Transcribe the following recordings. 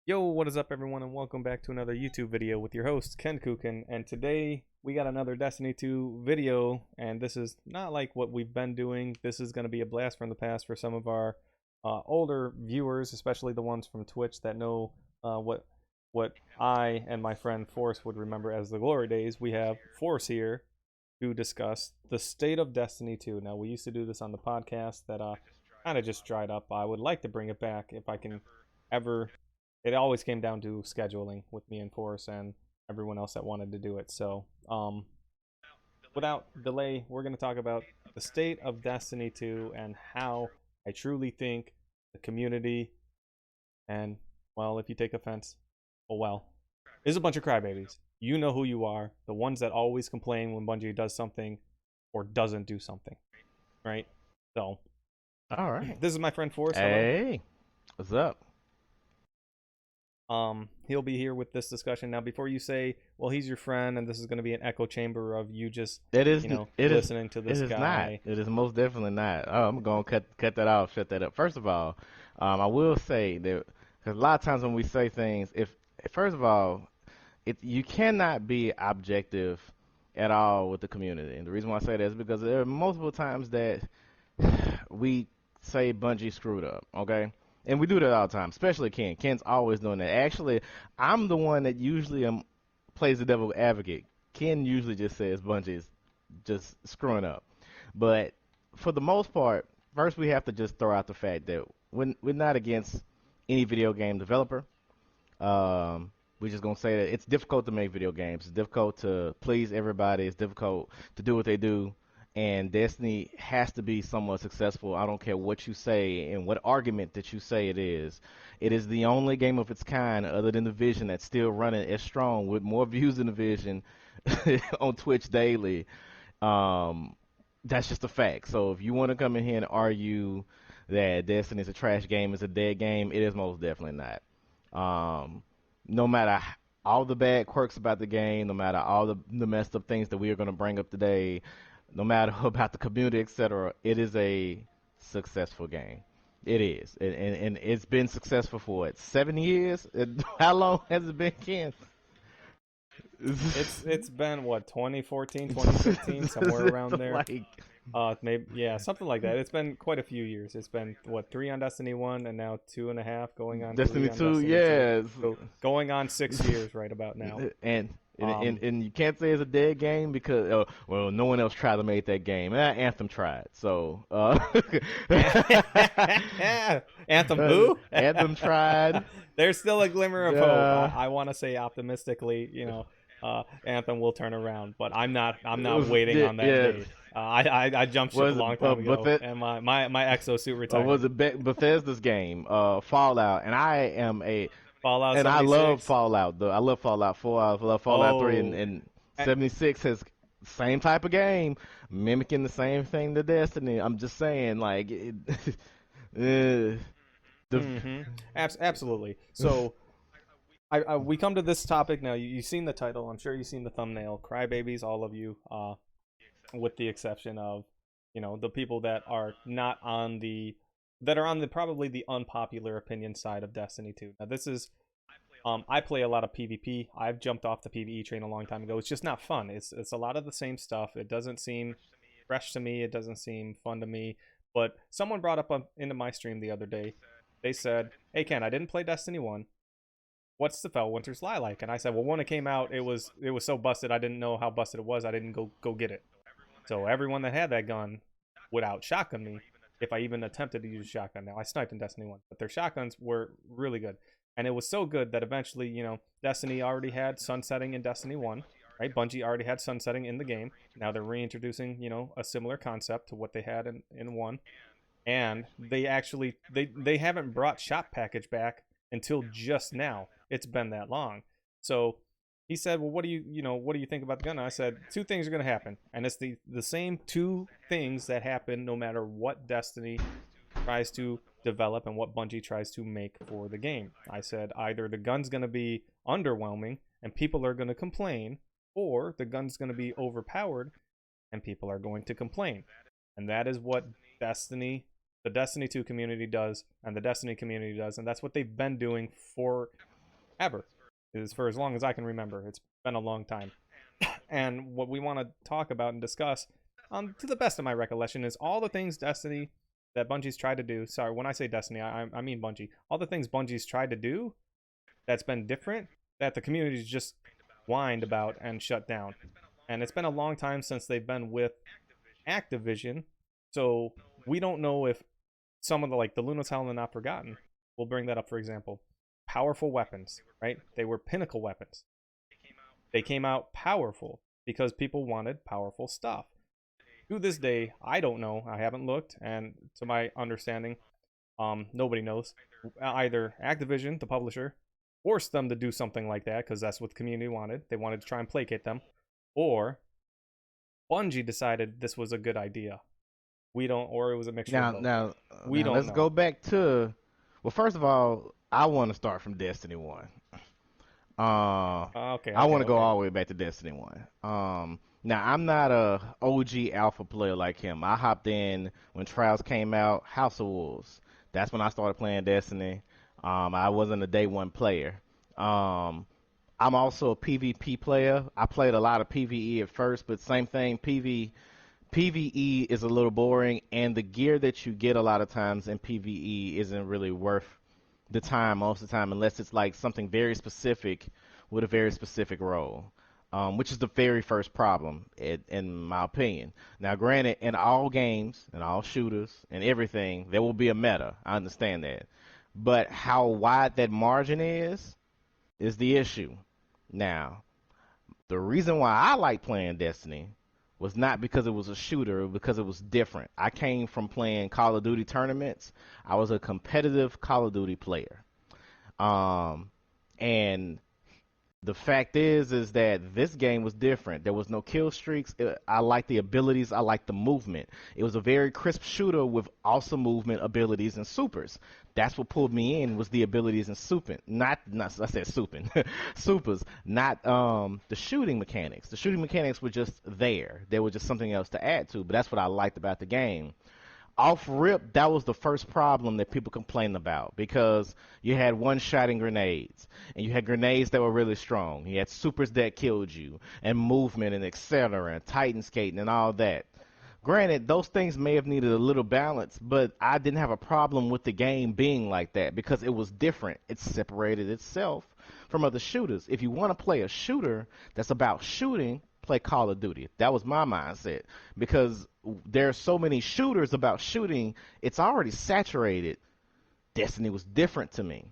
Yo, what is up everyone and welcome back to another YouTube video with your host Kenkukun, and today we got another Destiny 2 video, and this is not like what we've been doing. This is going to be a blast from the past for some of our older viewers, especially the ones from Twitch that know what I and my friend Force would remember as the glory days. We have Force here to discuss the state of Destiny 2. Now, we used to do this on the podcast that kind of just dried up. I would like to bring it back if I can ever. It always came down to scheduling with me and Force and everyone else that wanted to do it. So, without delay, we're going to talk about the state of Destiny 2 and how I truly think the community, and, well, if you take offense, oh well, is a bunch of crybabies. You know who you are, the ones that always complain when Bungie does something or doesn't do something, right? So, All right. this is my friend Force. Hello. Hey, what's up? He'll be here with this discussion. Now, before you say, well, he's your friend and this is going to be an echo chamber of you just, It is. listening to this It is guy. not. It is most definitely not. Oh, I'm gonna cut that off. Shut that up. First of all, I will say that because a lot of times when we say things, if first of all, you cannot be objective at all with the community. And the reason why I say that is because there are multiple times that we say Bungie screwed up. Okay. And we do that all the time, especially Ken. Ken's always doing that. Actually, I'm the one that usually plays the devil advocate. Ken usually just says Bungie's just screwing up. But for the most part, first we have to just throw out the fact that we're not against any video game developer. We're just gonna say that it's difficult to make video games. It's difficult to please everybody. It's difficult to do what they do. And Destiny has to be somewhat successful. I don't care what you say and what argument that you say it is. It is the only game of its kind, other than Division, that's still running as strong with more views than Division on Twitch daily. That's just a fact. So if you want to come in here and argue that Destiny is a trash game, it's a dead game, it is most definitely not. No matter all the bad quirks about the game, no matter all the messed up things that we are going to bring up today, no matter about the community, etc., it is a successful game. It is, and it's been successful for what, 7 years? How long has it been, Ken? It's been what, 2014, 2015, somewhere around there. Like, Maybe, yeah, something like that. It's been quite a few years. It's been what, 3 on Destiny 1 and now 2.5 going on 3 Destiny on 2, Destiny 2. yes. So going on 6 years right about now. And and you can't say it's a dead game because well, no one else tried to make that game. Anthem tried, so Anthem who? Anthem tried. There's still a glimmer of hope. I want to say optimistically, Anthem will turn around, but I'm not waiting on that day. I jumped ship a long time ago, and my exosuit retired. Was it Bethesda's game, Fallout? And I am a Fallout and 76. I love Fallout. Though I love Fallout 4. I love Fallout 3, and 76 has same type of game, mimicking the same thing to Destiny. I'm just saying, like, absolutely. So, we come to this topic now. You've seen the title. I'm sure you've seen the thumbnail. Crybabies, all of you, with the exception of, the people that are not on the probably the unpopular opinion side of Destiny 2. Now, this is, I play a lot of PvP. I've jumped off the PvE train a long time ago. It's just not fun. It's a lot of the same stuff. It doesn't seem fresh to me. It doesn't seem fun to me. But someone brought up into my stream the other day. They said, "Hey Ken, I didn't play Destiny 1. What's the Fellwinter's Lie like?" And I said, "Well, when it came out, it was so busted. I didn't know how busted it was. I didn't go get it. So everyone that had that gun would out shotgun me if I even attempted to use a shotgun. Now, I sniped in Destiny 1, but their shotguns were really good. And it was so good that eventually, Destiny already had sunsetting in Destiny 1, right? Bungie already had sunsetting in the game. Now they're reintroducing, a similar concept to what they had in 1. And they actually, they haven't brought shop package back until just now. It's been that long. So he said, "Well, what do you think about the gun?" And I said, two things are going to happen. And it's the same two things that happen no matter what Destiny tries to develop and what Bungie tries to make for the game. I said, either the gun's going to be underwhelming and people are going to complain, or the gun's going to be overpowered and people are going to complain. And that is what the Destiny 2 community does, and the Destiny community does, and that's what they've been doing for ever. Is for as long as I can remember. It's been a long time. And what we want to talk about and discuss, to the best of my recollection, is all the things Destiny that Bungie's tried to do. Sorry, when I say Destiny, I mean Bungie. All the things Bungie's tried to do that's been different, that the community's just whined about and shut down. And it's been a long time since they've been with Activision, so we don't know if some of the, like the Luna's Hell and the Not Forgotten, we'll bring that up for example. Powerful weapons, right? They were pinnacle weapons. They came out powerful because people wanted powerful stuff. To this day, I don't know. I haven't looked, and to my understanding, nobody knows. Either Activision, the publisher, forced them to do something like that because that's what the community wanted. They wanted to try and placate them, or Bungie decided this was a good idea. We don't, or it was a mixture of both. We don't Let's know. go back to. Well, first of all, I want to start from Destiny 1. Okay, I want to go okay. all the way back to Destiny 1. Now I'm not a OG alpha player like him. I hopped in when Trials came out, House of Wolves. That's when I started playing Destiny. I wasn't a day one player. I'm also a PvP player. I played a lot of PvE at first, but same thing, PvE is a little boring, and the gear that you get a lot of times in PvE isn't really worth the time most of the time unless it's like something very specific with a very specific role, which is the very first problem in my opinion. Now, granted, in all games and all shooters and everything, there will be a meta. I understand that. But how wide that margin is the issue. Now, the reason why I like playing Destiny was not because it was a shooter, because it was different. I came from playing Call of Duty tournaments. I was a competitive Call of Duty player. Um, and the fact is that this game was different. There was no kill streaks. I like the abilities. I like the movement. It was a very crisp shooter with awesome movement, abilities, and supers. That's what pulled me in was the abilities and suping. Not I said suping, supers. Not the shooting mechanics. The shooting mechanics were just there. They were just something else to add to. But that's what I liked about the game. Off rip, that was the first problem that people complained about because you had one-shotting grenades, and you had grenades that were really strong. You had supers that killed you, and movement, and etc., and Titan skating, and all that. Granted, those things may have needed a little balance, but I didn't have a problem with the game being like that because it was different. It separated itself from other shooters. If you want to play a shooter that's about shooting, play Call of Duty. That was my mindset because there are so many shooters about shooting, it's already saturated. Destiny was different to me.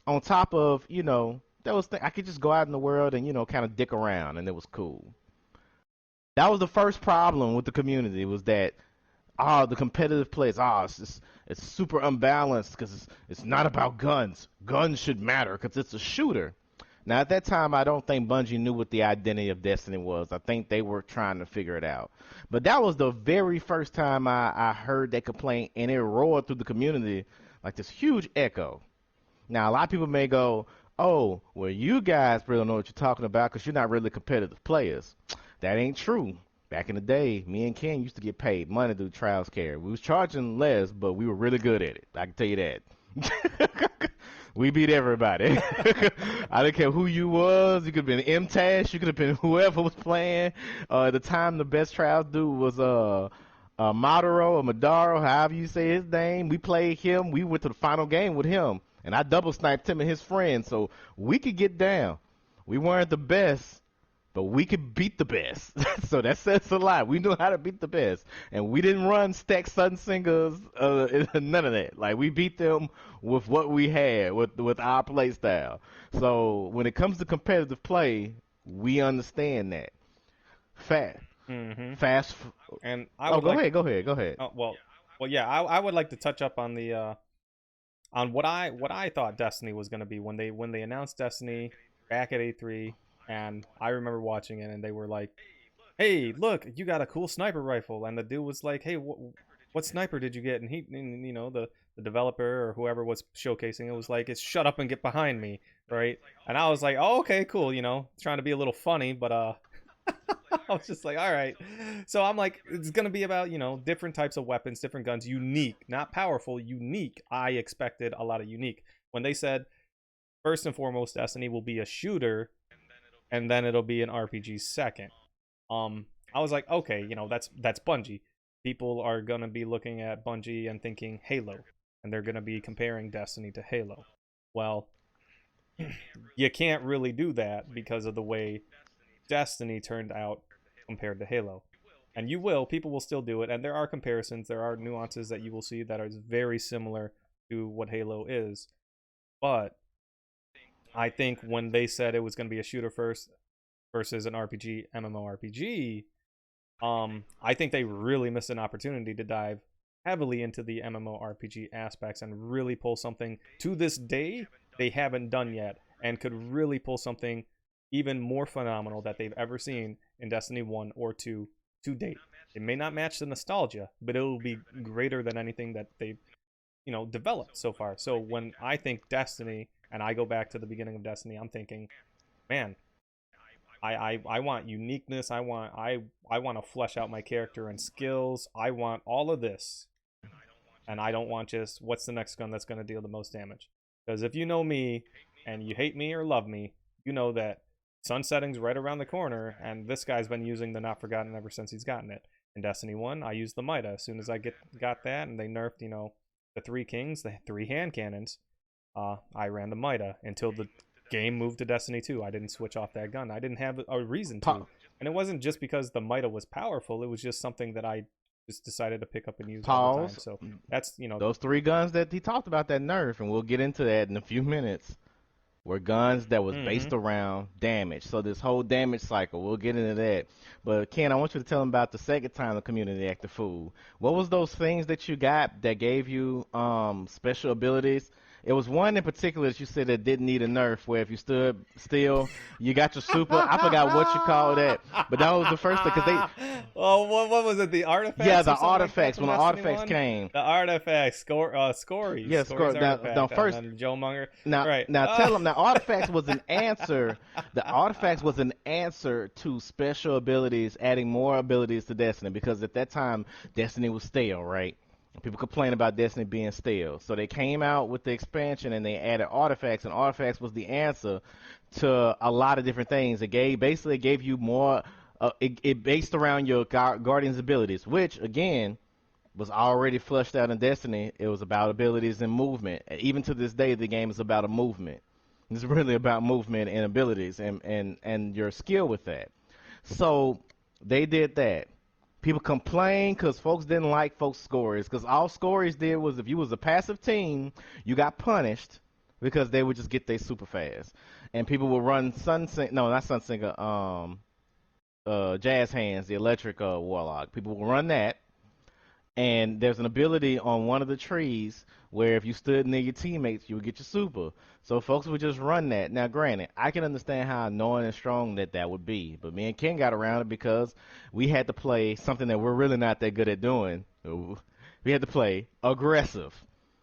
On top of, that was I could just go out in the world and kind of dick around, and it was cool. That was the first problem with the community was that the competitive plays it's super unbalanced because it's not about guns. Guns should matter because it's a shooter. Now, at that time, I don't think Bungie knew what the identity of Destiny was. I think they were trying to figure it out. But that was the very first time I heard that complaint, and it roared through the community like this huge echo. Now, a lot of people may go, oh, well, you guys really don't know what you're talking about because you're not really competitive players. That ain't true. Back in the day, me and Ken used to get paid money to do trials care. We was charging less, but we were really good at it. I can tell you that. We beat everybody. I didn't care who you was. You could have been MTash. You could have been whoever was playing. At the time, the best trials dude was Madaro or Madaro, however you say his name. We played him. We went to the final game with him, and I double sniped him and his friend, so we could get down. We weren't the best, but we could beat the best. So that says a lot. We knew how to beat the best, and we didn't run stack sun singers, none of that. Like we beat them with what we had, with our play style. So when it comes to competitive play, we understand that. Fast, Mm-hmm. fast. And I Oh, would like. go ahead. Well, yeah. I would like to touch up on the on what I thought Destiny was going to be when they announced Destiny back at A3, and I remember watching it, and they were like, "Hey, look, you got a cool sniper rifle," and the dude was like, "Hey, what sniper did you get?" And the developer or whoever was showcasing it was like, "It's shut up and get behind me," right? And I was like, "Oh, okay, cool," trying to be a little funny, but I was just like, all right. So I'm like, it's gonna be about different types of weapons, different guns, unique, not powerful, unique. I expected a lot of unique when they said first and foremost, Destiny will be a shooter, and then it'll be an RPG second. I was like, okay, that's Bungie. People are gonna be looking at Bungie and thinking Halo, and they're gonna be comparing Destiny to Halo. Well, you can't really do that because of the way Destiny turned out compared to Halo. And people will still do it, and there are comparisons, there are nuances that you will see that are very similar to what Halo is. But I think when they said it was going to be a shooter first versus an RPG, MMORPG, I think they really missed an opportunity to dive heavily into the MMORPG aspects and really pull something to this day they haven't done yet, and could really pull something even more phenomenal that they've ever seen in Destiny 1 or 2 to date. It may not match the nostalgia, but it will be greater than anything that they've, developed so far. So when I think Destiny and I go back to the beginning of Destiny, I'm thinking, man, I want uniqueness. I want to flesh out my character and skills. I want all of this, and I don't want just what's the next gun that's going to deal the most damage. Because if you know me and you hate me or love me, you know that sunsetting's right around the corner, and this guy's been using the Not Forgotten ever since he's gotten it. In Destiny 1, I used the Mida. As soon as I got that, and they nerfed, the three kings, the three hand cannons, I ran the Mida until the game moved to Destiny 2. I didn't switch off that gun. I didn't have a reason to. And it wasn't just because the Mida was powerful. It was just something that I just decided to pick up and use all the time. Pause. So that's, Those three guns that he talked about that nerf, and we'll get into that in a few minutes, were guns that was mm-hmm. based around damage. So this whole damage cycle, we'll get into that. But Ken, I want you to tell them about the second time the community acted fool. What was those things that you got that gave you special abilities? It was one in particular that you said that didn't need a nerf, where if you stood still, you got your super. I forgot what you called that, but that was the first thing because they, Oh, what was it? The yeah, artifacts the or something like that artifacts. from When the Destiny artifacts 1? came, The artifacts, yeah, Scory's now artifact, and first. then Joe Munger. Now, Right. now tell them. Now, artifacts was an answer. The artifacts was an answer to special abilities, adding more abilities to Destiny because at that time Destiny was stale, right? People complain about Destiny being stale, so they came out with the expansion and they added artifacts, and artifacts was the answer to a lot of different things. It basically gave you more. It based around your guardian's abilities, which again was already flushed out in Destiny. It was about abilities and movement. And even to this day, the game is about a movement. It's really about movement and abilities and your skill with that. So they did that. People complain because folks didn't like folks' scores. Because all scores did was if you was a passive team, you got punished because they would just get there super fast. And people would run no, not Sunsinger, Jazz Hands, the electric warlock. People would run that, and there's an ability on one of the trees where if you stood near your teammates, you would get your super. So folks would just run that. Now, granted, I can understand how annoying and strong that would be, but me and Ken got around it because we had to play something that we're really not that good at doing. We had to play aggressive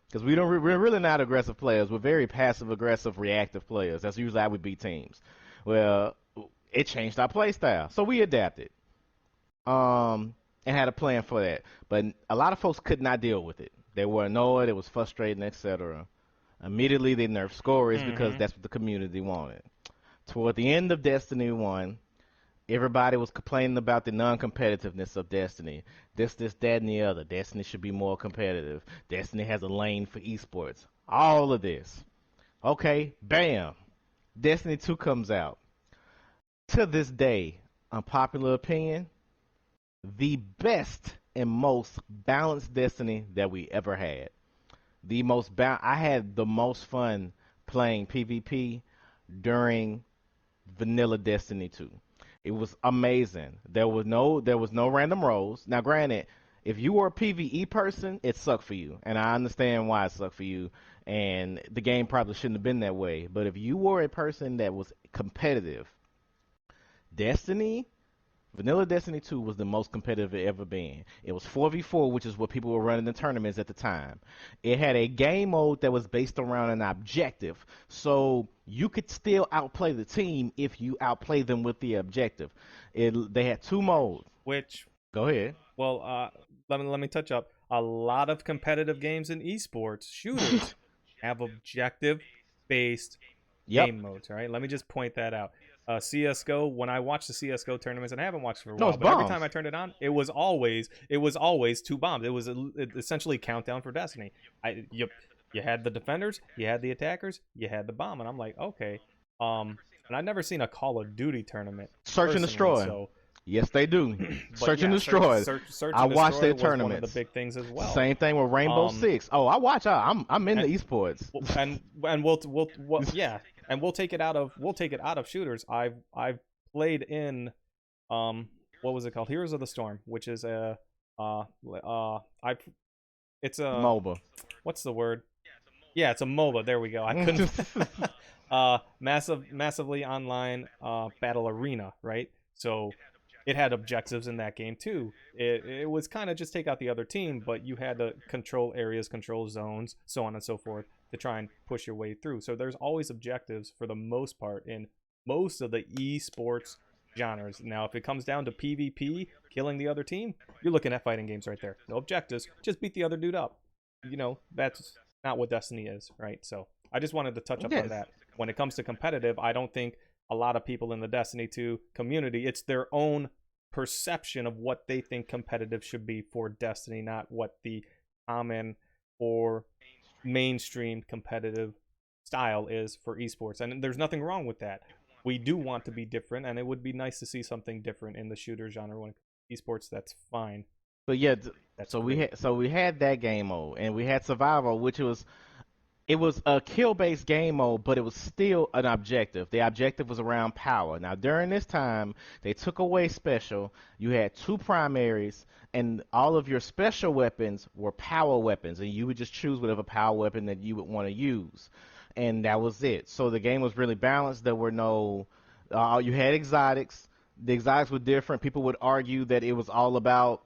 because we're really not aggressive players. We're very passive aggressive, reactive players. That's usually how we beat teams. Well, it changed our play style, so we adapted. And had a plan for that. But a lot of folks could not deal with it. They were annoyed, it was frustrating, etc. Immediately they nerfed scores because Mm-hmm. that's what the community wanted. Toward the end of Destiny 1, everybody was complaining about the non-competitiveness of Destiny. This, that, and the other. Destiny should be more competitive. Destiny has a lane for esports. All of this. Okay, bam. Destiny 2 comes out. To this day, unpopular opinion, the best and most balanced Destiny that we ever had. I had the most fun playing PvP during vanilla Destiny 2. It was amazing. There was no random roles. Now granted, if you were a PvE person, it sucked for you. And I understand why it sucked for you. And the game probably shouldn't have been that way. But if you were a person that was competitive, Destiny Vanilla Destiny 2 was the most competitive it ever been. It was 4v4, which is what people were running in tournaments at the time. It had a game mode that was based around an objective. So you could still outplay the team if you outplay them with the objective. They had two modes. Which, Go ahead. well, let me touch up. A lot of competitive games in esports, shooters, have objective based Yep. game modes, right? Let me just point that out. CS:GO. When I watch the CS:GO tournaments, and I haven't watched for a No, while, it's but every time bombs. I turned it on, it was always two bombs. It was essentially countdown for Destiny. You had the defenders, you had the attackers, you had the bomb, and I'm like, okay. And I've never seen a Call of Duty tournament Search and personally, destroy. so Yes, they do. but Search and yeah, search destroy. search search I and watch destroy their was one of the tournaments. big things as well. Same thing with Rainbow Um, Six. Oh, I watch. I'm in the and esports. yeah, and we'll take it out of shooters. I've played in what was it called? Heroes of the Storm, which is a I it's a MOBA. what's the word? Yeah, it's a MOBA. There we go. I couldn't massively online battle arena, right? So it had objectives in that game too. It was kind of just take out the other team, but you had to control areas, control zones, so on and so forth to try and push your way through. So there's always objectives for the most part in most of the esports genres. Now, if it comes down to PvP, killing the other team, you're looking at fighting games right there. No objectives, just beat the other dude up. That's not what Destiny is, right? So I just wanted to touch up on Yes. that. When it comes to competitive, I don't think a lot of people in the Destiny 2 community, it's their own perception of what they think competitive should be for Destiny, not what the common or mainstream competitive style is for esports. And there's nothing wrong with that. We do want to be different, and it would be nice to see something different in the shooter genre when it comes to esports. That's fine. But yeah, That's so we great. had that game mode, and we had survival, which was a kill based game mode, but it was still an objective. The objective was around power. Now during this time, they took away special. You had two primaries, and all of your special weapons were power weapons, and you would just choose whatever power weapon that you would want to use, and that was it. So the game was really balanced. There were no, you had exotics. The exotics were different. People would argue that it was all about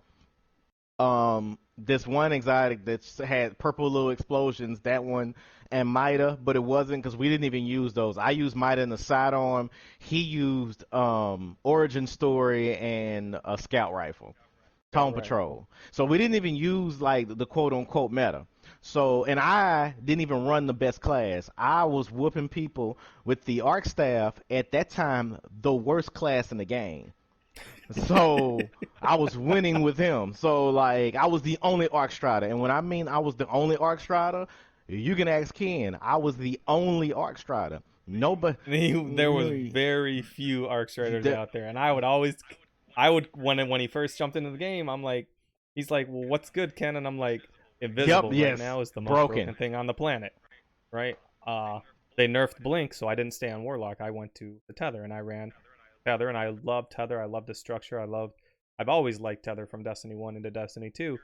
this one exotic that had purple little explosions, that one, and Mida, but it wasn't because we didn't even use those. I used Mida in the sidearm. He used Origin Story and a scout rifle, Scout Tone rifle. Patrol. So we didn't even use like the quote unquote meta. So, and I didn't even run the best class. I was whooping people with the arc staff at that time, the worst class in the game. So I was winning with him. So like I was the only Arc Strider, and when I mean I was the only Arc Strider, you can ask Ken. I was the only Arc Strider. Nobody. There was very few arc striders out there, and I would when he first jumped into the game, I'm like, he's like, well, what's good, Ken? And I'm like, Yep. invisible right Yes. now is the most Broken. broken thing on the planet, right? They nerfed Blink, so I didn't stay on Warlock. I went to the Tether, and I ran Tether, and I love Tether. I love the structure. I've always liked Tether from Destiny 1 into Destiny 2.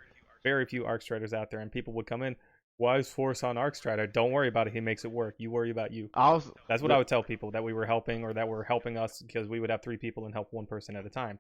Very few arc striders out there, and people would come in, why is Force on arc strider? Don't worry about it. He makes it work. You worry about you. Also, That's what I would tell people that we were helping or that were helping us because we would have three people and help one person at a time.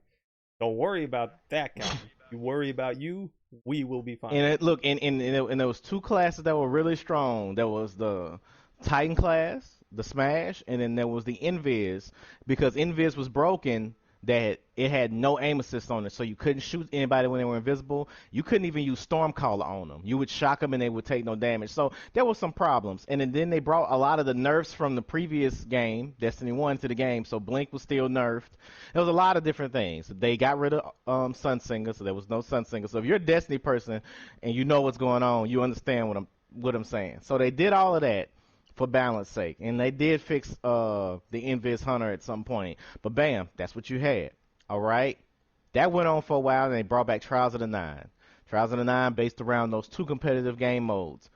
Don't worry about that guy. You worry about you, we will be fine. and look, and there was two classes that were really strong. There was the Titan class, the Smash, and then there was the Invis because Invis was broken. That it had no aim assist on it, so you couldn't shoot anybody when they were invisible. You couldn't even use Stormcaller on them. You would shock them and they would take no damage. So there were some problems. And then they brought a lot of the nerfs from the previous game, Destiny 1, to the game. So Blink was still nerfed. There was a lot of different things. They got rid of Sunsinger, so there was no Sunsinger. So if you're a Destiny person and you know what's going on, you understand what I'm saying. So they did all of that for balance sake, and they did fix the Invis Hunter at some point. But bam, that's what you had. All right, that went on for a while, and they brought back Trials of the Nine. Trials of the Nine based around those two competitive game modes,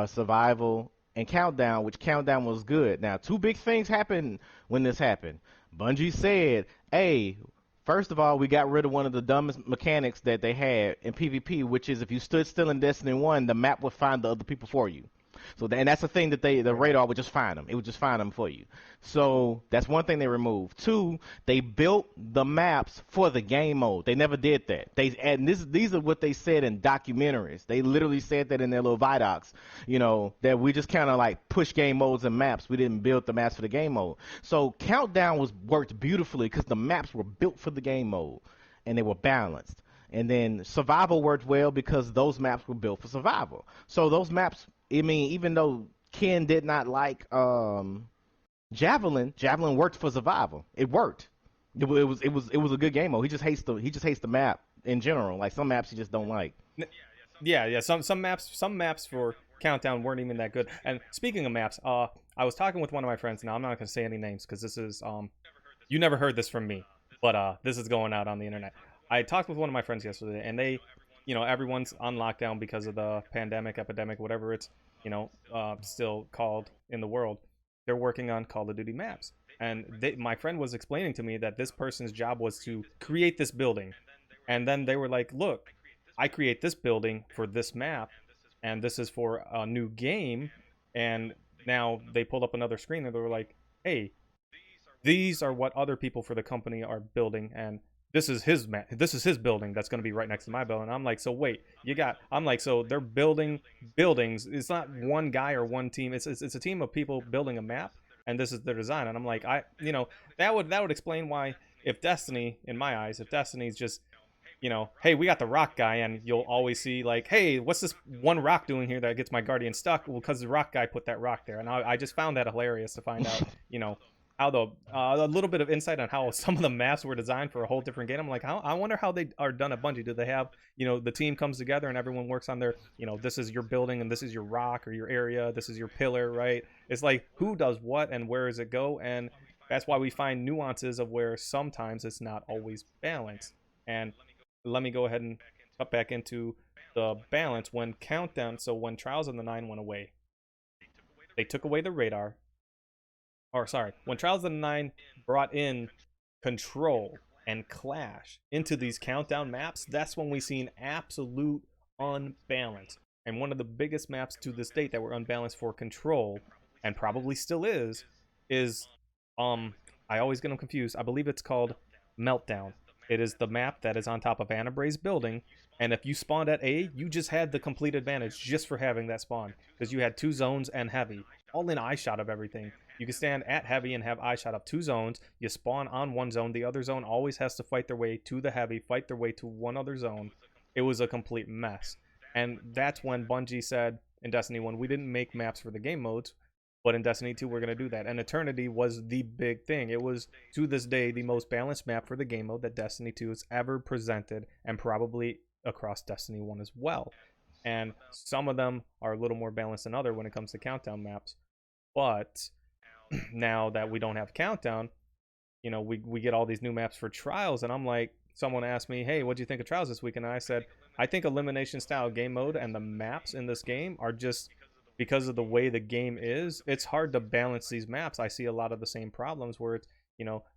survival and countdown, which countdown was good. Now, two big things happened when this happened. Bungie said, "Hey, first of all, we got rid of one of the dumbest mechanics that they had in PvP, which is if you stood still in Destiny 1, the map would find the other people for you." So and that's the thing that the Right. radar would just find them. It would just find them for you. So that's one thing they removed. Two, they built the maps for the game mode. They never did that. These are what they said in documentaries. They literally said that in their little vidocs. That we just kind of like push game modes and maps. We didn't build the maps for the game mode. So Countdown worked beautifully because the maps were built for the game mode and they were balanced. And then survival worked well because those maps were built for survival. So those maps, I mean, even though Ken did not like Javelin worked for survival. It worked. It was a good game mode. He just hates the map in general. Like some maps he just don't like. Yeah. Some maps for Countdown weren't even that good. And speaking of maps, I was talking with one of my friends. Now I'm not gonna say any names because this is you never heard this from me, but this is going out on the internet. I talked with one of my friends yesterday, and they, everyone's on lockdown because of the pandemic, epidemic, whatever it's, still called in the world. They're working on Call of Duty maps, and my friend was explaining to me that this person's job was to create this building, and then they were like, "Look, I create this building for this map, and this is for a new game," and now they pulled up another screen and they were like, "Hey, these are what other people for the company are building, and this is his building that's going to be right next to my building." I'm like, so wait, I'm like, so they're building buildings. It's not one guy or one team. It's a team of people building a map, and this is their design. And I'm like, that would explain why, if Destiny, in my eyes, if Destiny's just, hey, we got the rock guy, and you'll always see like, hey, what's this one rock doing here that gets my guardian stuck? Well, because the rock guy put that rock there. And I just found that hilarious to find out, how a little bit of insight on how some of the maps were designed for a whole different game. I'm like, I wonder how they are done at Bungie. Do they have, the team comes together and everyone works on their, this is your building and this is your rock or your area, this is your pillar, right? It's like, who does what and where does it go? And that's why we find nuances of where sometimes it's not always balanced. And let me go ahead and cut back into the balance when Countdown. So when Trials of the Nine went away, they took away the radar. Or sorry, when Trials of the Nine brought in Control and Clash into these Countdown maps, that's when we seen absolute unbalance. And one of the biggest maps to this date that were unbalanced for Control, and probably still is I always get them confused. I believe it's called Meltdown. It is the map that is on top of Anna Bray's building, and if you spawned at A, you just had the complete advantage just for having that spawn, because you had two zones and heavy, all in eye shot of everything. You can stand at heavy and have eye shot of two zones. You spawn on one zone. The other zone always has to fight their way to the heavy, fight their way to one other zone. It was a complete mess. And that's when Bungie said in Destiny 1, we didn't make maps for the game modes, but in Destiny 2, we're going to do that. And Eternity was the big thing. It was, to this day, the most balanced map for the game mode that Destiny 2 has ever presented, and probably across Destiny 1 as well. And some of them are a little more balanced than other when it comes to Countdown maps. But now that we don't have Countdown, we get all these new maps for Trials, and I'm like, someone asked me, hey, what do you think of Trials this week? And I said, I think elimination style game mode and the maps in this game are just, because of the way the game is, it's hard to balance these maps. I see a lot of the same problems where it's,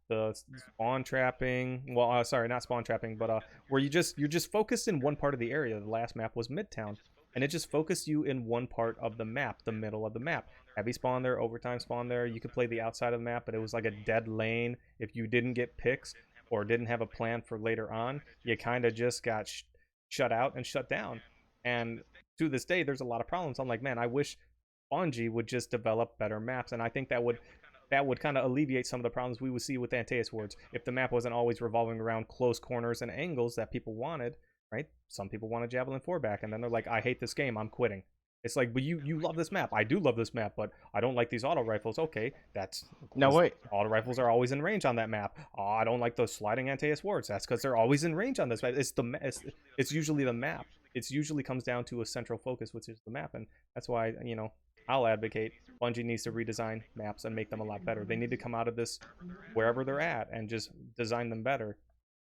the spawn trapping, well, sorry, not spawn trapping, but where you're just focused in one part of the area. The last map was Midtown, and it just focused you in one part of the map, the middle of the map. Heavy spawn there, overtime spawn there. You could play the outside of the map, but it was like a dead lane. If you didn't get picks or didn't have a plan for later on, you kind of just got shut out and shut down. And to this day, there's a lot of problems. I'm like, man, I wish Bungie would just develop better maps, and I think that would kind of alleviate some of the problems we would see with Antaeus Wards if the map wasn't always revolving around close corners and angles that people wanted, right? Some people want a Javelin 4 back, and then they're like, I hate this game, I'm quitting. It's like, but you love this map. I do love this map, but I don't like these auto rifles. Okay, that's... No, wait. Auto rifles are always in range on that map. Oh, I don't like those sliding Antaeus Wards. That's because they're always in range on this map. It's usually the map. It usually comes down to a central focus, which is the map, and that's why, I'll advocate Bungie needs to redesign maps and make them a lot better. They need to come out of this wherever they're at and just design them better.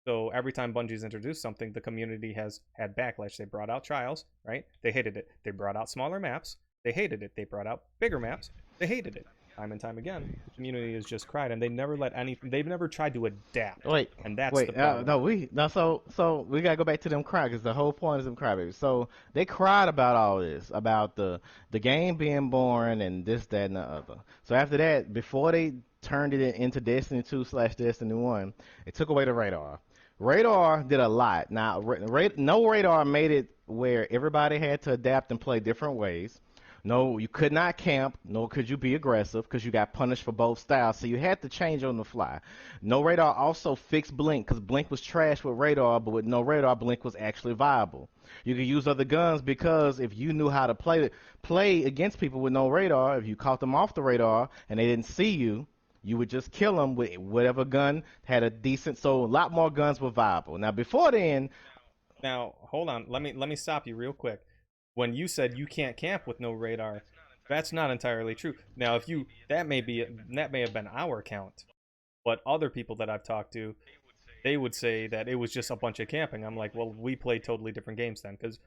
So every time Bungie's introduced something, the community has had backlash. They brought out Trials, right? They hated it. They brought out smaller maps. They hated it. They brought out bigger maps. They hated it. Time and time again, the community has just cried, and they never let anything. They've never tried to adapt. Wait, and that's the problem. So we gotta go back to them cry, because the whole point is them crybabies. So they cried about all this, about the game being boring and this, that, and the other. So after that, before they turned it into Destiny 2/Destiny 1, they took away the radar. Radar did a lot. Now, no radar made it where everybody had to adapt and play different ways. No, you could not camp, nor could you be aggressive, because you got punished for both styles, so you had to change on the fly. No radar also fixed Blink, because Blink was trash with radar, but with no radar, Blink was actually viable. You could use other guns, because if you knew how to play against people with no radar, if you caught them off the radar and they didn't see you, You would just kill them with whatever gun had a decent. So a lot more guns were viable. Now before then, Now, hold on. Let me stop you real quick. When you said you can't camp with no radar, that's not entirely true. Now, if you that may have been our count, but other people that I've talked to, they would say that it was just a bunch of camping. I'm like, well, we played totally different games then, because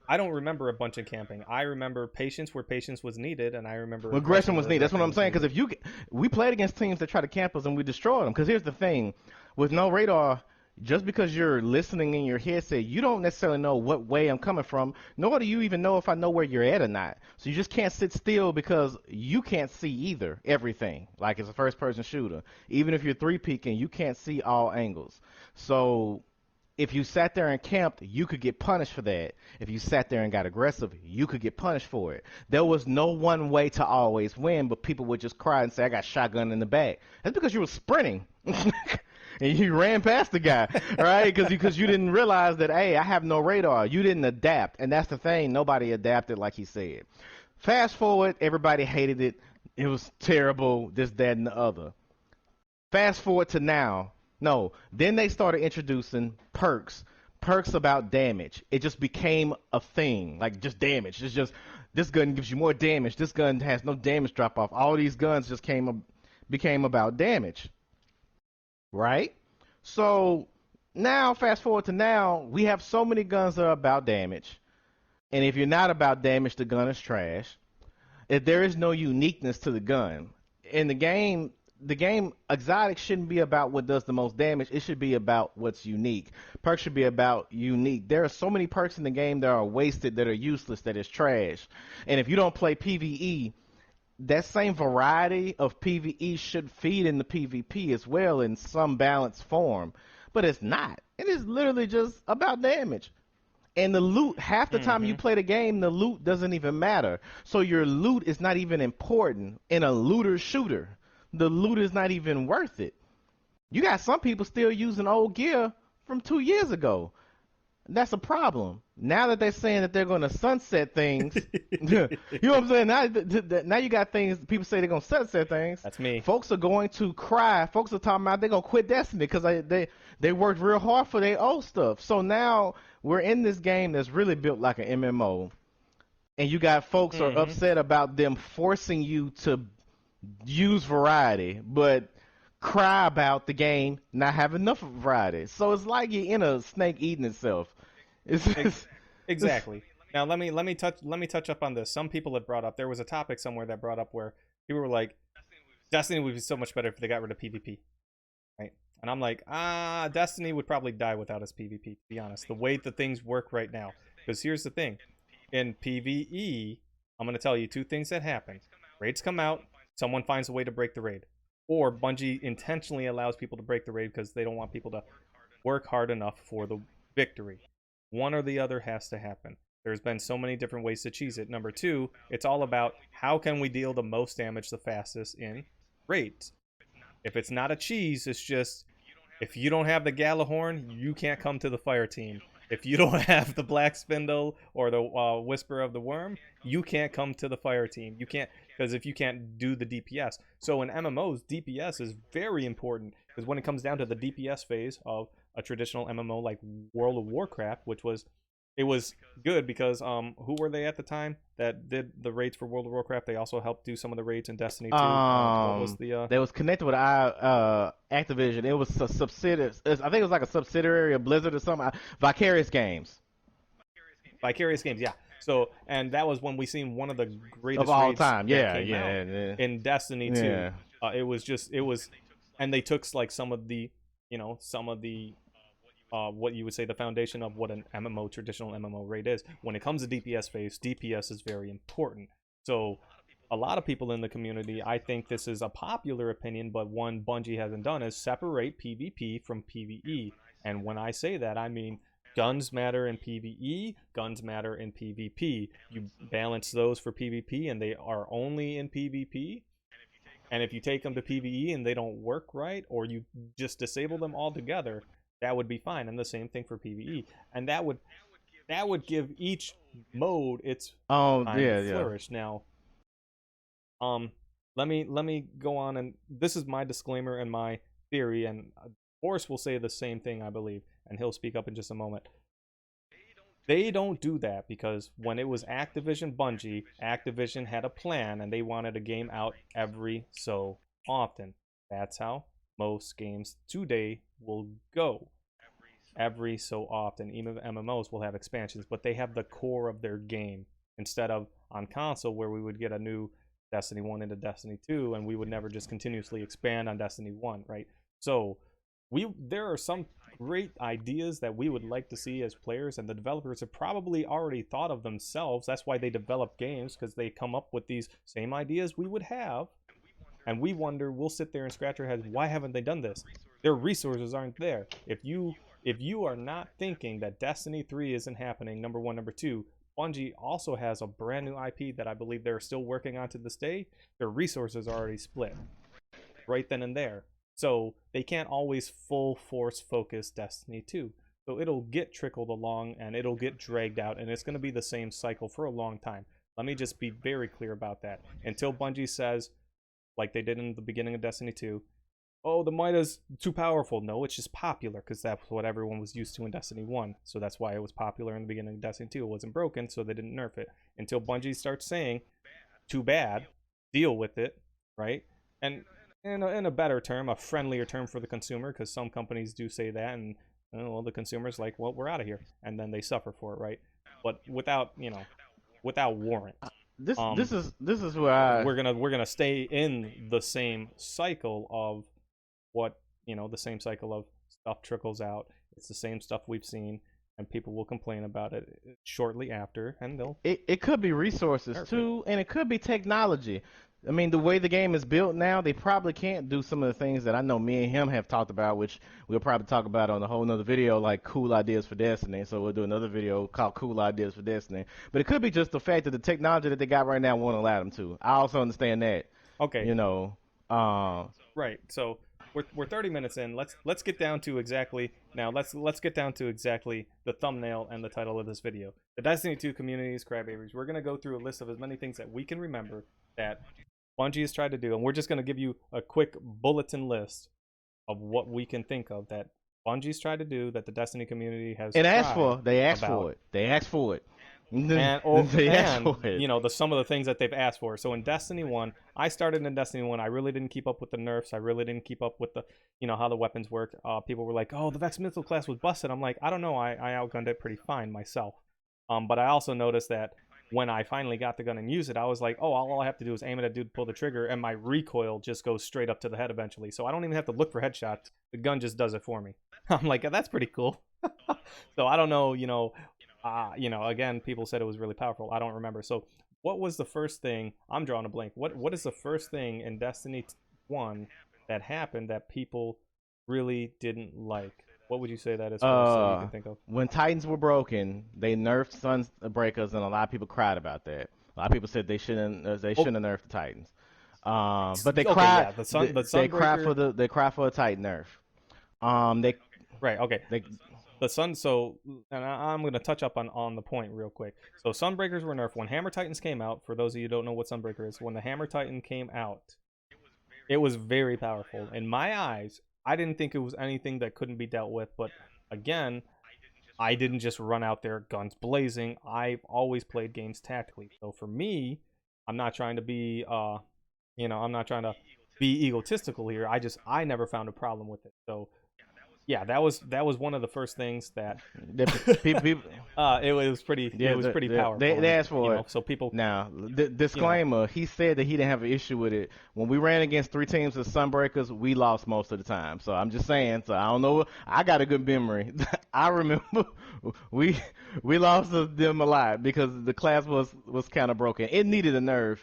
I don't remember a bunch of camping. I remember patience where patience was needed, and I remember aggression aggression was where needed. That's what aggression I'm was saying. Because needed. if we played against teams that try to camp us and we destroyed them. Because here's the thing, with no radar, just because you're listening in your headset, you don't necessarily know what way I'm coming from, nor do you even know if I know where you're at or not. So you just can't sit still because you can't see either everything. Like it's a first-person shooter. Even if you're three peeking, you can't see all angles. So if you sat there and camped, you could get punished for that. If you sat there and got aggressive, you could get punished for it. There was no one way to always win, but people would just cry and say, I got shotgun in the back. That's because you were sprinting. And you ran past the guy, right? Because you didn't realize that, hey, I have no radar. You didn't adapt. And that's the thing. Nobody adapted like he said. Fast forward, everybody hated it. It was terrible, this, that, and the other. Fast forward to now. No, then they started introducing perks. Perks about damage. It just became a thing. Like just damage. It's just this gun gives you more damage. This gun has no damage drop off. All these guns just became about damage. Right? So now fast forward to now, we have so many guns that are about damage. And if you're not about damage, the gun is trash. If there is no uniqueness to the gun. In the game exotic shouldn't be about what does the most damage. It should be about what's unique. Perks should be about unique. There are so many perks in the game that are wasted, that are useless, that is trash. And if you don't play PvE, that same variety of PvE should feed into PvP as well in some balanced form. But it's not. It is literally just about damage. And the loot, half the time you Mm-hmm. play the game, the loot doesn't even matter. So your loot is not even important in a looter shooter. The loot is not even worth it. You got some people still using old gear from 2 years ago. That's a problem. Now that they're saying that they're going to sunset things, you know what I'm saying? Now you got things, people say they're going to sunset things. That's me. Folks are going to cry. Folks are talking about they're going to quit Destiny because they worked real hard for their old stuff. So now we're in this game that's really built like an MMO. And you got folks are Mm-hmm. upset about them forcing you to use variety, but cry about the game not having enough variety. So it's like you're in a snake eating itself. It's Ex- just, exactly. Now let me touch up on this. Some people had brought up, there was a topic somewhere that brought up where people were like, Destiny would be so much better if they got rid of PvP, right? And I'm like, Destiny would probably die without its PvP, to be honest. The way the things work right now. Because here's the thing. In PvE, I'm gonna tell you two things that happen. Raids come out, someone finds a way to break the raid. Or Bungie intentionally allows people to break the raid because they don't want people to work hard enough for the victory. One or the other has to happen. There's been so many different ways to cheese it. Number two, it's all about how can we deal the most damage the fastest in raids. If it's not a cheese, it's just if you don't have the Galahorn, you can't come to the fire team. If you don't have the Black Spindle or the Whisper of the Worm, you can't come to the fire team. You can't, because if you can't do the DPS. So in MMOs, DPS is very important because when it comes down to the DPS phase of a traditional MMO like World of Warcraft, which was it was good because who were they at the time that did the raids for World of Warcraft? They also helped do some of the raids in Destiny 2. What was the they was connected with Activision. It was a subsidiary. I think it was like a subsidiary of Blizzard or something. Vicarious Games Vicarious Games? Yeah. So and that was when we seen one of the of greatest all raids time. that Yeah, came out yeah, in Destiny 2. yeah. It was, and they took like some of the what you would say the foundation of what an MMO traditional MMO raid is. When it comes to DPS phase, DPS is very important. So a lot of people in the community, I think this is a popular opinion, but one Bungie hasn't done is separate PvP from PvE. And when I say that, I mean guns matter in PvE, guns matter in PvP. You balance those for PvP and they are only in PvP. And if you take them to PvE and they don't work right, or you just disable them altogether, that would be fine. And the same thing for PvE. And that would give each mode its time to Yeah, yeah. flourish. Now, um, let me go on, and this is my disclaimer and my theory, and Boris will say the same thing, I believe, and he'll speak up in just a moment. They don't do that because when it was Activision Bungie, Activision had a plan and they wanted a game out every so often. That's how most games today will go. Every so often. Even MMOs will have expansions, but they have the core of their game instead of on console where we would get a new Destiny 1 into Destiny 2 and we would never just continuously expand on Destiny 1, right? So there are some great ideas that we would like to see as players, and the developers have probably already thought of themselves. That's why they develop games, because they come up with these same ideas we would have, and we wonder, we'll sit there and scratch our heads, why haven't they done this? Their resources aren't there. If you are not thinking that Destiny 3 isn't happening, number one. Number two, Bungie also has a brand new IP that I believe they're still working on to this day. Their resources are already split right then and there. So they can't always full force focus Destiny 2. So it'll get trickled along and it'll get dragged out, and it's going to be the same cycle for a long time. Let me just be very clear about that. Until Bungie says, like they did in the beginning of Destiny 2, oh, the Mida's too powerful. No, it's just popular, because that's what everyone was used to in Destiny 1. So that's why it was popular in the beginning of Destiny 2. It wasn't broken, so they didn't nerf it. Until Bungie starts saying, too bad, deal with it, right? And in a better term, a friendlier term for the consumer, because some companies do say that, and well, the consumer's like, well, we're out of here, and then they suffer for it, right? But without warrant. This is where I We're gonna stay in the same cycle of the same cycle of stuff trickles out. It's the same stuff we've seen, and people will complain about it shortly after, and they'll. it could be resources Perfect. too, and it could be technology. I mean, the way the game is built now, they probably can't do some of the things that I know me and him have talked about, which we'll probably talk about on a whole nother video, like cool ideas for Destiny. So we'll do another video called Cool Ideas for Destiny. But it could be just the fact that the technology that they got right now won't allow them to. I also understand that, Okay, you know. Uh, right. So we're 30 minutes in. Let's get down to exactly now. Let's get down to exactly the thumbnail and the title of this video. The Destiny 2 community's crybabies. We're gonna go through a list of as many things that we can remember that Bungie has tried to do, and we're just gonna give you a quick bulletin list of what we can think of that Bungie's tried to do, that the Destiny community has and asked tried for, they asked about, for it. They asked for it. and They asked for it. some of the things that they've asked for. So in Destiny 1, I started in Destiny 1. I really didn't keep up with the nerfs. I really didn't keep up with the how the weapons work. People were like, oh, the Vex Missile class was busted. I'm like, I don't know. I outgunned it pretty fine myself. But I also noticed that when I finally got the gun and used it, I was like, oh, all I have to do is aim at a dude, pull the trigger, and my recoil just goes straight up to the head eventually. So I don't even have to look for headshots. The gun just does it for me. I'm like, that's pretty cool. So I don't know, again, people said it was really powerful. I don't remember. So what was the first thing? I'm drawing a blank. What is the first thing in Destiny 1 that happened that people really didn't like? What would you say that is first that you can think of? When Titans were broken, they nerfed Sunbreakers, and a lot of people cried about that. A lot of people said they shouldn't have nerfed the Titans. But they Okay, cried. yeah, the They cried Sunbreaker. for a Titan nerf. They Right. Okay. they The Sun. So, and I'm gonna touch up on the point real quick. So Sunbreakers were nerfed when Hammer Titans came out. For those of you who don't know what Sunbreaker is, when the Hammer Titan came out, it was very powerful. In my eyes, I didn't think it was anything that couldn't be dealt with. But again, I didn't just run out there guns blazing. I've always played games tactically. So for me, I'm not trying to be I'm not trying to be egotistical here. I never found a problem with it. So yeah, that was one of the first things that people. it was pretty Yeah, it was pretty powerful. they asked for it. So people, Now, disclaimer: he said that he didn't have an issue with it. When we ran against 3 teams of Sunbreakers, we lost most of the time. So I'm just saying. So I don't know. I got a good memory. I remember we lost them a lot because the class was kind of broken. It needed a nerf.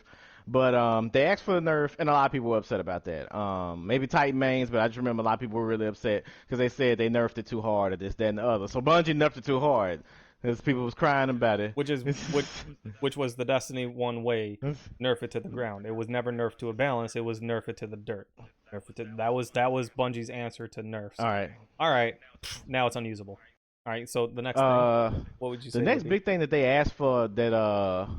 But they asked for the nerf, and a lot of people were upset about that. Maybe Titan mains, but I just remember a lot of people were really upset because they said they nerfed it too hard, or this, that, and the other. So Bungie nerfed it too hard, because people was crying about it. which was the Destiny 1 way, nerf it to the ground. It was never nerfed to a balance. It was nerf it to the dirt. That was Bungie's answer to nerfs. All right. Now it's unusable. All right. So the next thing, what would you say? The next big thing that they asked for that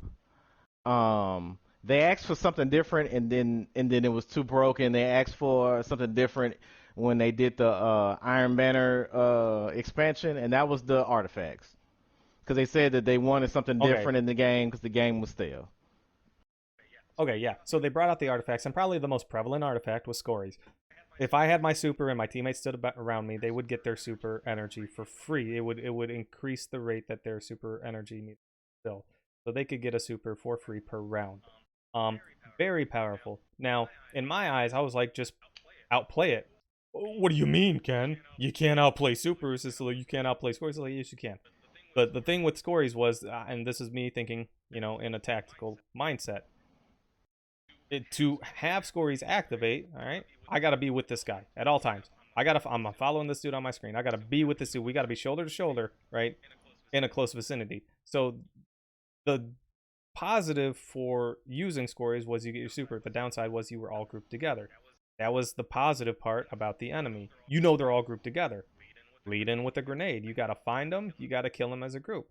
they asked for something different, and then it was too broken. They asked for something different when they did the Iron Banner expansion, and that was the artifacts. Because they said that they wanted something Okay, different in the game because the game was stale. okay, yeah. So they brought out the artifacts, and probably the most prevalent artifact was Scories. If I had my super and my teammates stood around me, they would get their super energy for free. It would increase the rate that their super energy needs to fill, so they could get a super for free per round. Um, Very powerful. Now, in my eyes, I was like, just outplay it. What do you mean, Ken? You can't outplay supers. It's like you can't outplay scores. It's like, yes, you can. But the thing with Scories was, and this is me thinking, in a tactical mindset, to have Scories activate, all right, I gotta be with this guy at all times. I'm following this dude on my screen. I gotta be with this dude. We gotta be shoulder to shoulder, right, in a close vicinity. So the positive for using Scories was you get your super. The downside was you were all grouped together. That was the positive part about the enemy. They're all grouped together. Lead in with a grenade. You gotta find them. You gotta kill them as a group.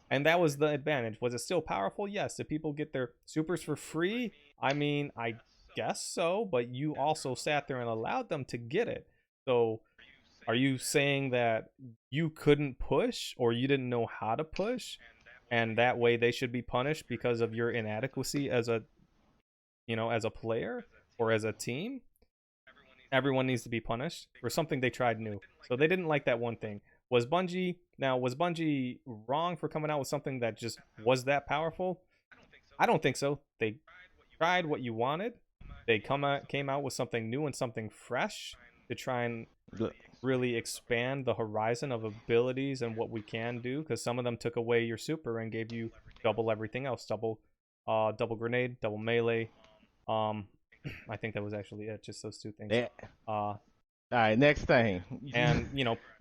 And that was the advantage. Was it still powerful? Yes. Did people get their supers for free? I mean, I guess so, but you also sat there and allowed them to get it. So are you saying that you couldn't push or you didn't know how to push? And that way they should be punished because of your inadequacy as a player or as a team? Everyone needs to be punished for something they tried new. So they didn't like that one thing. Was Bungie wrong for coming out with something that just was that powerful? I don't think so. They tried what you wanted. They came out with something new and something fresh to try and really expand the horizon of abilities and what we can do. Because some of them took away your super and gave you double everything else, double grenade, double melee. Um, I think that was actually it. Just those two things. Yeah. Uh, All right, next thing. and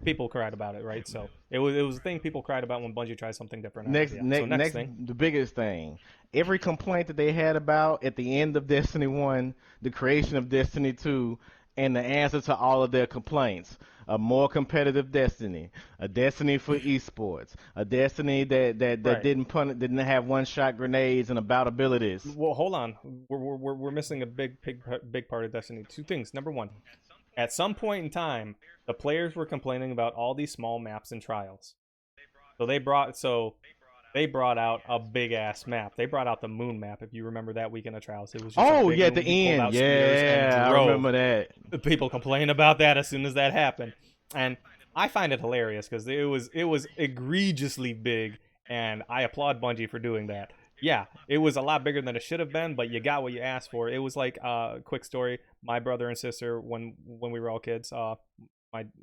people cried about it, right? So it was a thing people cried about when Bungie tried something different out. Next, Yeah. So next, next next, thing. the biggest thing. Every complaint that they had about at the end of Destiny 1, the creation of Destiny 2, and the answer to all of their complaints. A more competitive Destiny, a Destiny for esports, a Destiny that Right. didn't have one shot grenades and about abilities. Well, hold on. We're missing a big part of Destiny. Two things. Number one, at some point in time, the players were complaining about all these small maps and trials. So they brought out a big ass map. They brought out the moon map. If you remember that weekend of trials, it was just a Oh yeah, bigger. at the You pulled end, out spears and yeah, I drove. remember that. People complain about that as soon as that happened, and I find it hilarious because it was egregiously big, and I applaud Bungie for doing that. Yeah, it was a lot bigger than it should have been, but you got what you asked for. It was like quick story. My brother and sister, when we were all kids,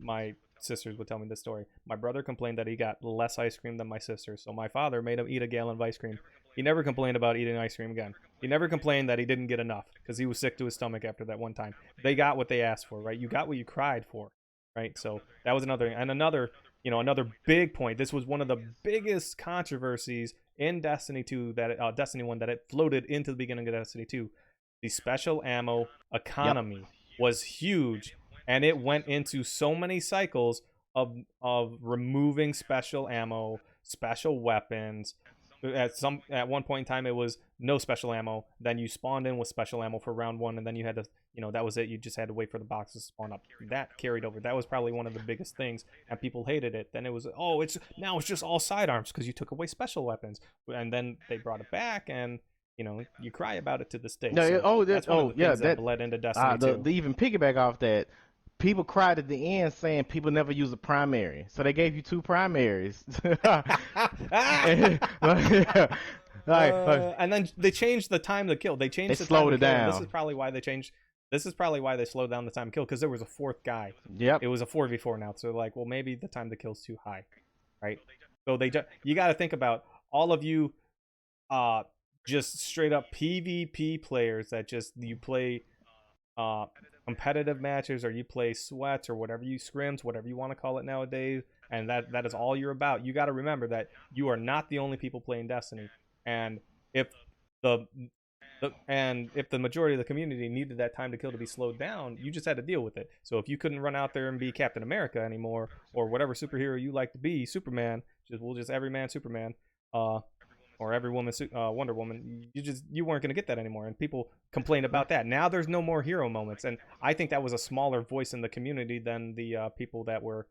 my sisters would tell me this story. My brother complained that he got less ice cream than my sister, so my father made him eat a gallon of ice cream. He never complained about eating ice cream again. He never complained that he didn't get enough because he was sick to his stomach after that one time. They got what they asked for, right? You got what you cried for, right? So that was another, and another big point. This was one of the biggest controversies in Destiny 2 Destiny 1 that it floated into the beginning of Destiny 2. The special ammo Yep. economy was huge, and it went into so many cycles of removing special ammo, special weapons. At one point in time, it was no special ammo. Then you spawned in with special ammo for round one, and then you had to, that was it. You just had to wait for the boxes to spawn up. That carried over. That was probably one of the biggest things, and people hated it. Then it was, it's just all sidearms because you took away special weapons, and then they brought it back, and you cry about it to this day. No, So that's one of the yeah, things that bled into Destiny the 2. even piggyback off that, people cried at the end saying people never use a primary, so they gave you two primaries. And, like, And then they changed the time to kill. They they changed the time slowed to it kill, and this is down. probably why they changed. This is probably why they slowed down the time to kill because there was a fourth guy. Yep. It was a 4v4 now, so like, well, maybe the time to kill is too high, right? So you got to think about all of you, uh, just straight up PvP players that just you play, uh, competitive matches or you play sweats or whatever scrims, whatever you want to call it nowadays, and that is all you're about. You got to remember that you are not the only people playing Destiny, and if the if the majority of the community needed that time to kill to be slowed down, you just had to deal with it. So if you couldn't run out there and be Captain America anymore, or whatever superhero you like to be, Superman, we'll just everyman Superman, uh, or every woman Wonder Woman. You weren't going to get that anymore, and people complained about that. Now there's no more hero moments, and I think that was a smaller voice in the community than the people that were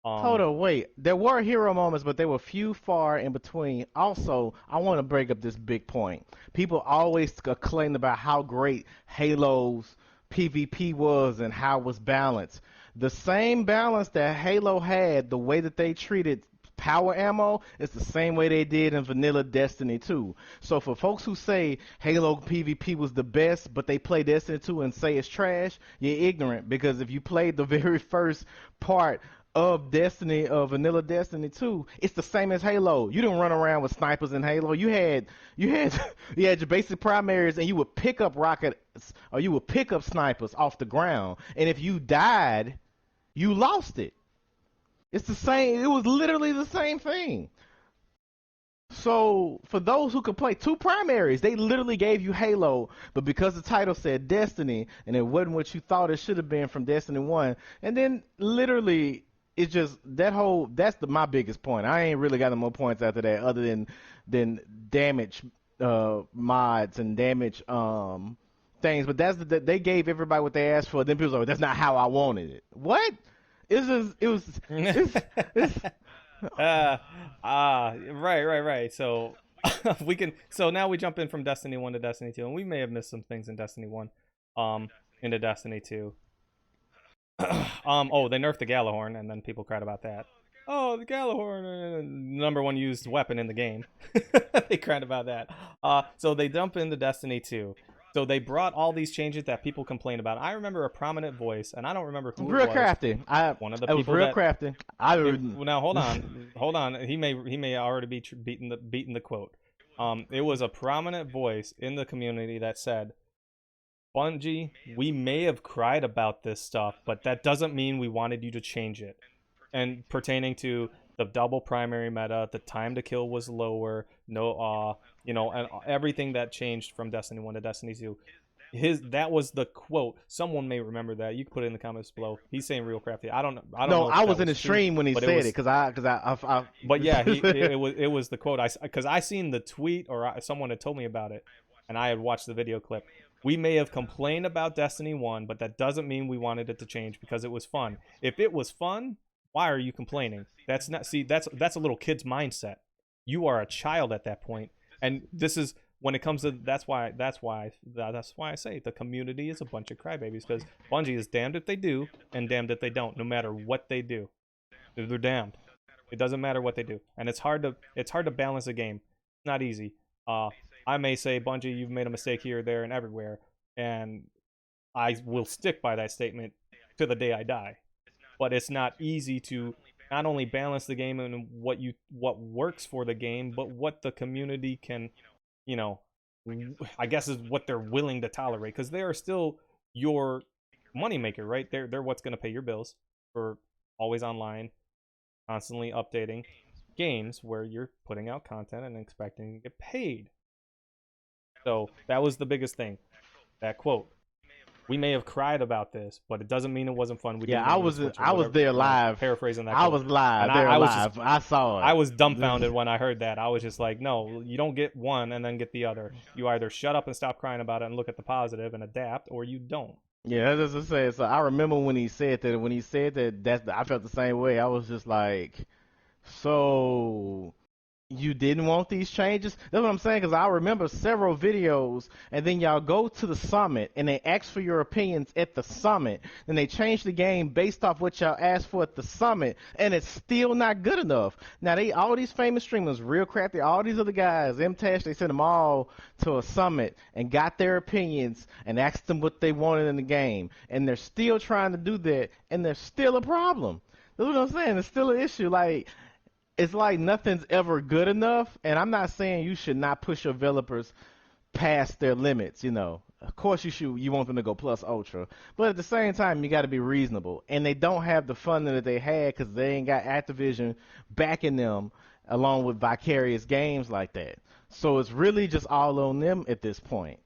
Hold um on, wait. There were hero moments, but they were few far in between. Also, I want to break up this big point. People always complain about how great Halo's PvP was and how it was balanced. The same balance that Halo had, the way that they treated power ammo, is the same way they did in vanilla Destiny 2. So for folks who say Halo PvP was the best, but they play Destiny 2 and say it's trash, you're ignorant, because if you played the very first part of Destiny, of Vanilla Destiny 2, it's the same as Halo. You didn't run around with snipers in Halo. You had you had your basic primaries, and you would pick up rockets or you would pick up snipers off the ground. And if you died, you lost it. It's the same. It was literally the same thing. So for those who could play two primaries, they literally gave you Halo, but because the title said Destiny and it wasn't what you thought it should have been from Destiny 1, and then literally it's just that's my biggest point. I ain't really got no more points after that other than damage mods and damage things, but they gave everybody what they asked for. Then people are like, that's not how I wanted it. What? It's just it's right. So we can. So now we jump in from Destiny 1 to Destiny 2, and we may have missed some things in Destiny 1, into Destiny 2. Oh, they nerfed the Galahorn, and then people cried about that. Oh, the Galahorn, number one used weapon in the game. They cried about that. So they jump into Destiny 2. So they brought all these changes that people complain about. I remember a prominent voice, and I don't remember who real it was. crafty. One of the It was people real that crafty. well, now hold on. He may already be beaten the quote. It was a prominent voice in the community that said, "Bungie, we may have cried about this stuff, but that doesn't mean we wanted you to change it." And pertaining to the double primary meta, the time to kill was lower. No, and everything that changed from Destiny 1 to Destiny 2. That was the quote. Someone may remember that. You can put it in the comments below. He's saying real crafty. I don't No, know if I that was in the was true, stream when he but said it, but yeah, it was the quote. I seen the tweet, or someone had told me about it, and I had watched the video clip. We may have complained about Destiny 1, but that doesn't mean we wanted it to change because it was fun. If it was fun, why are you complaining? That's a little kid's mindset. You are a child at that point, and this is when it comes to that's why I say the community is a bunch of crybabies, because Bungie is damned if they do and damned if they don't. No matter what they do, they're damned. It doesn't matter what they do, and it's hard to balance a game. It's not easy. I may say, Bungie, you've made a mistake here, there, and everywhere, and I will stick by that statement to the day I die. But it's not easy to not only balance the game and what works for the game, but what the community can, you know, I guess is what they're willing to tolerate, because they are still your moneymaker, right? They're what's going to pay your bills for always online, constantly updating games where you're putting out content and expecting to get paid. So that was the biggest thing. That quote. We may have cried about this, but it doesn't mean it wasn't fun. We yeah, didn't want you to switch, or I was whatever, there live. paraphrasing that I quote. was live And there I was just live. I saw it. I was dumbfounded when I heard that. I was just like, no, you don't get one and then get the other. You either shut up and stop crying about it and look at the positive and adapt, or you don't. Yeah, that's just saying. So I remember when he said that. When he said that, I felt the same way. I was just like, so you didn't want these changes? That's what I'm saying, because I remember several videos, and then y'all go to the summit, and they ask for your opinions at the summit. Then they change the game based off what y'all asked for at the summit, and it's still not good enough. Now, all these famous streamers, Real Crafty, all these other guys, MTash, they sent them all to a summit and got their opinions and asked them what they wanted in the game. And they're still trying to do that, and there's still a problem. That's what I'm saying. It's still an issue. Like, it's like nothing's ever good enough, and I'm not saying you should not push your developers past their limits. Of course you want them to go plus ultra, but at the same time you got to be reasonable. And they don't have the funding that they had because they ain't got Activision backing them along with Vicarious games like that. So it's really just all on them at this point.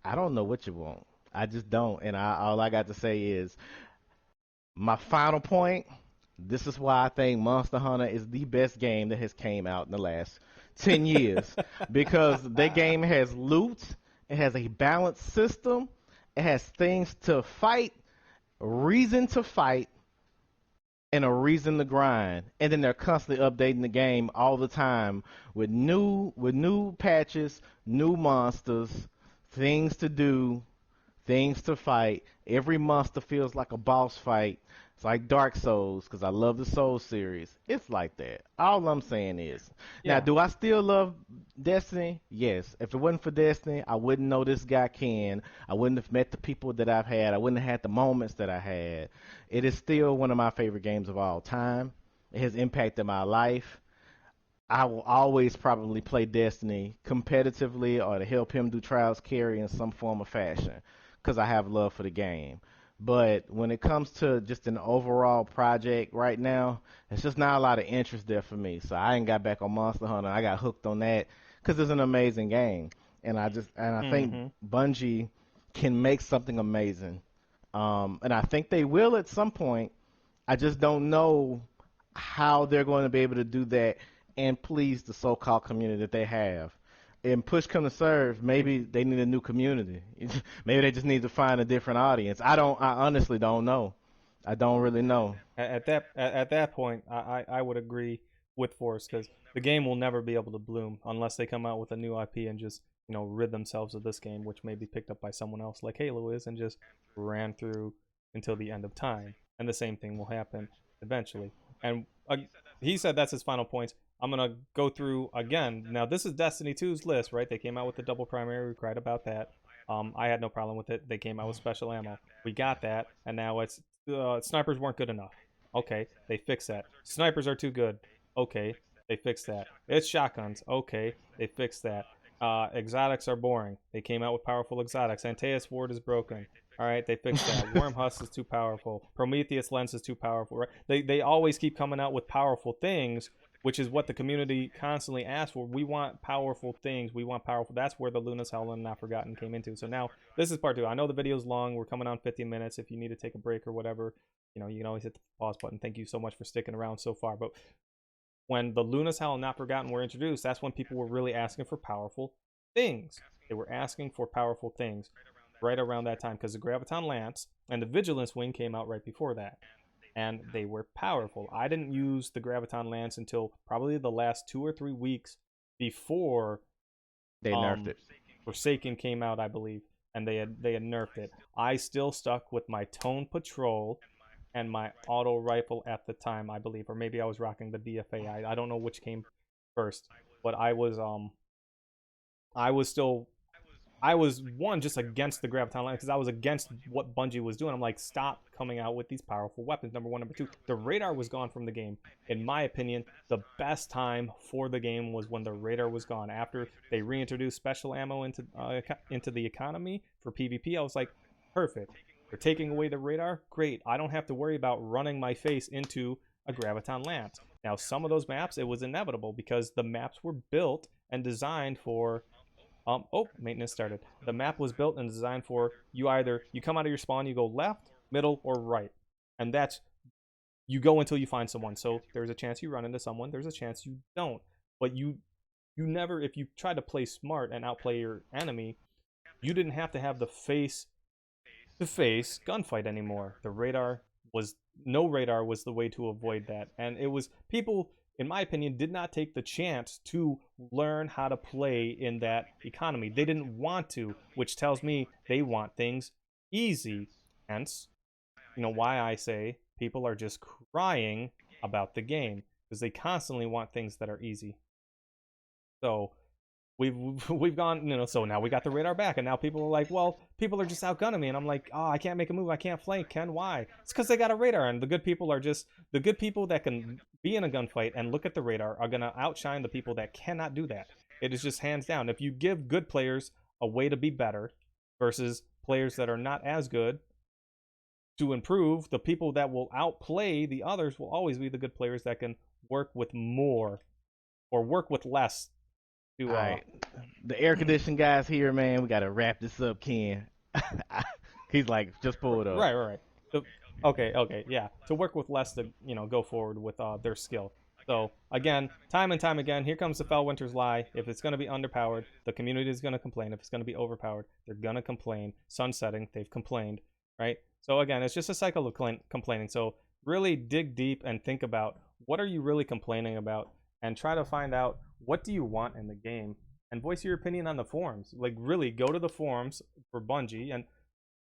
I don't know what you want. I just don't, and all I got to say is my final point. This is why I think Monster Hunter is the best game that has came out in the last 10 years because that game has loot, it has a balanced system, it has things to fight, reason to fight, and a reason to grind. And then they're constantly updating the game all the time with new patches, new monsters, things to do, things to fight. Every monster feels like a boss fight. It's like Dark Souls because I love the Souls series. It's like that. All I'm saying is, now, Yeah. do I still love Destiny? Yes. If it wasn't for Destiny, I wouldn't know this guy Ken. I wouldn't have met the people that I've had. I wouldn't have had the moments that I had. It is still one of my favorite games of all time. It has impacted my life. I will always probably play Destiny competitively or to help him do trials carry in some form of fashion because I have love for the game. But when it comes to just an overall project right now, it's just not a lot of interest there for me. So I ain't got back on Monster Hunter. I got hooked on that because it's an amazing game, and I think Mm-hmm. Bungie can make something amazing. And I think they will at some point. I just don't know how they're going to be able to do that and please the so-called community that they have. And push come to serve, maybe they need a new community. Maybe they just need to find a different audience. I honestly don't know. I don't really know. At that point, I would agree with Forrest because the game will never be able to bloom unless they come out with a new IP and just rid themselves of this game, which may be picked up by someone else like Halo is, and just ran through until the end of time. And the same thing will happen eventually. And he said that's his final points. I'm gonna go through again. Now this is Destiny 2's list, right? They came out with the double primary. We cried about that. I had no problem with it. They came out with special ammo. We got that, and now it's snipers weren't good enough. Okay, they fixed that. Snipers are too good. Okay, they fixed that. It's shotguns. Okay, they fixed that. Exotics are boring. They came out with powerful exotics. Antaeus Ward is broken. All right, they fixed that. Worm Husk is too powerful. Prometheus Lens is too powerful. Right? They always keep coming out with powerful things, which is what the community constantly asks for. We want powerful things. We want powerful. That's where the Luna's Hell and Not Forgotten came into. So now this is part two. I know the video's long. We're coming on 50 minutes. If you need to take a break or whatever, you can always hit the pause button. Thank you so much for sticking around so far. But when the Luna's Hell and Not Forgotten were introduced, that's when people were really asking for powerful things. They were asking for powerful things right around that time because the Graviton Lance and the Vigilance Wing came out right before that. And they were powerful. I didn't use the Graviton Lance until probably the last 2 or 3 weeks before They nerfed um it. Forsaken came out, I believe, and they had nerfed it. I still stuck with my Tone Patrol and my auto rifle at the time, I believe, or maybe I was rocking the DFA. I don't know which came first, but I was still I was one just against the Graviton line because I was against what Bungie was doing. I'm like, stop coming out with these powerful weapons. Number one, number two, the radar was gone from the game. In my opinion, the best time for the game was when the radar was gone. After they reintroduced special ammo into the economy for PvP, I was like, perfect. They're taking away the radar. Great. I don't have to worry about running my face into a Graviton lance. Now, some of those maps, it was inevitable because the maps were built and designed for maintenance started. The map was built and designed for you come out of your spawn, you go left, middle, or right. And that's you go until you find someone. So there's a chance you run into someone, there's a chance you don't. But you never if you try to play smart and outplay your enemy, you didn't have to have the face to face gunfight anymore. The radar was no radar was the way to avoid that. And it was people in my opinion, did not take the chance to learn how to play in that economy. They didn't want to, which tells me they want things easy. Hence, why I say people are just crying about the game because they constantly want things that are easy. So we've gone, so now we got the radar back, and now people are like, well, people are just outgunning me, and I'm like, oh, I can't make a move, I can't flank, Ken, why? It's because they got a radar, and the good people are just the good people that can be in a gunfight and look at the radar are gonna outshine the people that cannot do that. It is just hands down. If you give good players a way to be better versus players that are not as good to improve, the people that will outplay the others will always be the good players that can work with more or work with less All to right, the air conditioning guys here, man. We gotta wrap this up, Ken. He's like, just pull it up. right. So, okay, yeah. To work with less to go forward with their skill. So again, time and time again, here comes the Fellwinter's lie. If it's going to be underpowered, the community is going to complain. If it's going to be overpowered, they're going to complain. Sunsetting, they've complained, right? So again, it's just a cycle of complaining. So really dig deep and think about what are you really complaining about, and try to find out what do you want in the game, and voice your opinion on the forums. Like really go to the forums for Bungie and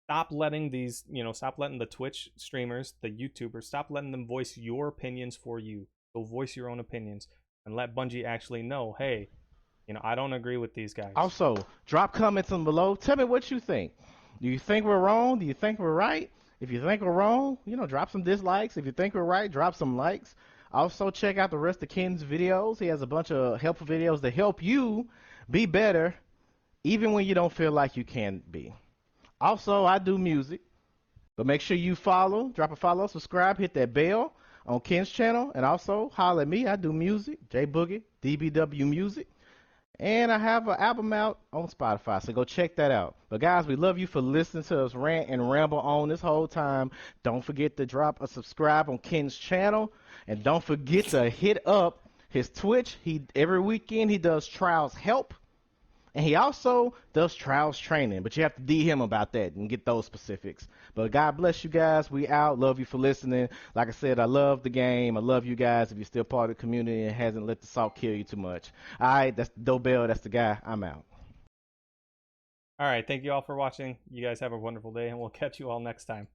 stop letting these, stop letting the Twitch streamers, the YouTubers, stop letting them voice your opinions for you. Go voice your own opinions and let Bungie actually know, hey, I don't agree with these guys. Also, drop comments on below. Tell me what you think. Do you think we're wrong? Do you think we're right? If you think we're wrong, drop some dislikes. If you think we're right, drop some likes. Also, check out the rest of Ken's videos. He has a bunch of helpful videos to help you be better, even when you don't feel like you can be. Also, I do music, but make sure you follow, drop a follow, subscribe, hit that bell on Ken's channel, and also holler at me. I do music, J Boogie, DBW Music. And I have an album out on Spotify, so go check that out. But guys, we love you for listening to us rant and ramble on this whole time. Don't forget to drop a subscribe on Ken's channel, and don't forget to hit up his Twitch. Every weekend he does trials help, and he also does trials training. But you have to DM him about that and get those specifics. But God bless you guys. We out. Love you for listening. Like I said, I love the game. I love you guys. If you're still part of the community and hasn't let the salt kill you too much. All right, that's Dobell. That's the guy. I'm out. All right, thank you all for watching. You guys have a wonderful day, and we'll catch you all next time.